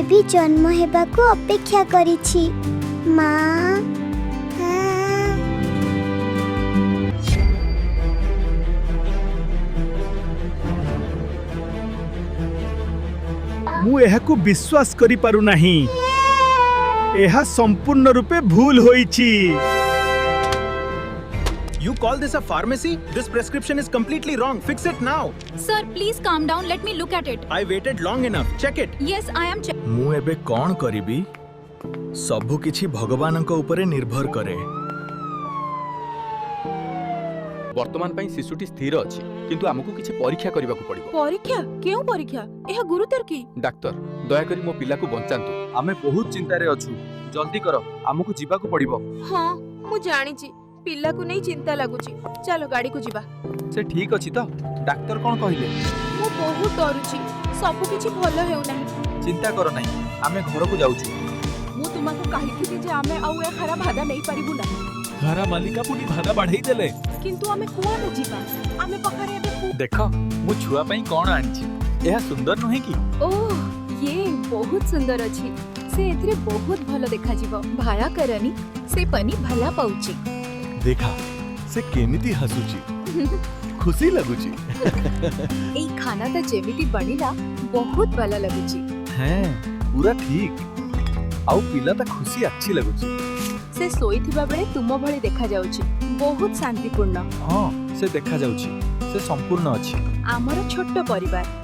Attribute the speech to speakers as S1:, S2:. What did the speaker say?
S1: Baby जन्म हेबाकू अपेक्षा करिछि माँ।
S2: मु एहाकू विश्वास करि पारु नाही। एहा संपूर्ण रूपे भूल होईछि।
S3: You call this a pharmacy? This prescription is completely wrong. Fix it now.
S4: Sir, please calm down. Let me look at it.
S3: I waited long enough. Check it.
S4: Yes, I am checking.
S3: मु एबे कोन करिबी? सबु किछि भगवानक उपरे निर्भर करे।
S5: वर्तमान पई शिशुटी स्थिर अछि किंतु हमकु किछि परीक्षा करबाकू पड़िबो।
S6: परीक्षा? केउ परीक्षा? एहा गुरुतर की?
S5: डाक्टर दया करी मो पिला को बंचांतु।
S7: आमे बहुत चिंता रे अछु। जल्दी करो, हमकु जीवाकू पड़िबो।
S6: हां, मु जानिछि। पिला को नहीं चिंता लागुछि। चलो गाड़ी को जीवा।
S7: से ठीक अछि तो? डाक्टर कोन कहिले?
S6: मु बहुत डरुछि। सब किछि भलो हेउ नाही।
S7: चिंता करो नाही, आमे घर को जाउछु।
S6: मु तुमको कहिथि जे आमे आउ ए खरा भादा नहीं परिबु ना।
S2: घरा मालिका पुनी भाड़ा बढ़ाई देले।
S6: किंतु आमे कोआ न जीवा। आमे पखारे एबे
S7: देखो, मु छुआ पई कोन आनिछि। एहा सुंदर नहे की?
S6: ओह, ये बहुत सुंदर अछि। से एथरे बहुत भलो देखा जीवो। भाया करनी से पनी भला पाउछि।
S2: देखा से केमिति हसुची। खुशी लगुची।
S6: एई खाना त जेमिति बनिला बहुत भला लगुछि।
S7: हैं, पूरा ठीक। आउ पिला त खुशी अच्छी लगुची।
S6: से सोईथिबा बेले तुम भଳି देखा जाउछि। बहुत शांतिपूर्ण।
S7: हां, से देखा जाउची। से संपूर्ण अछि।
S6: आमर छोट परिवार।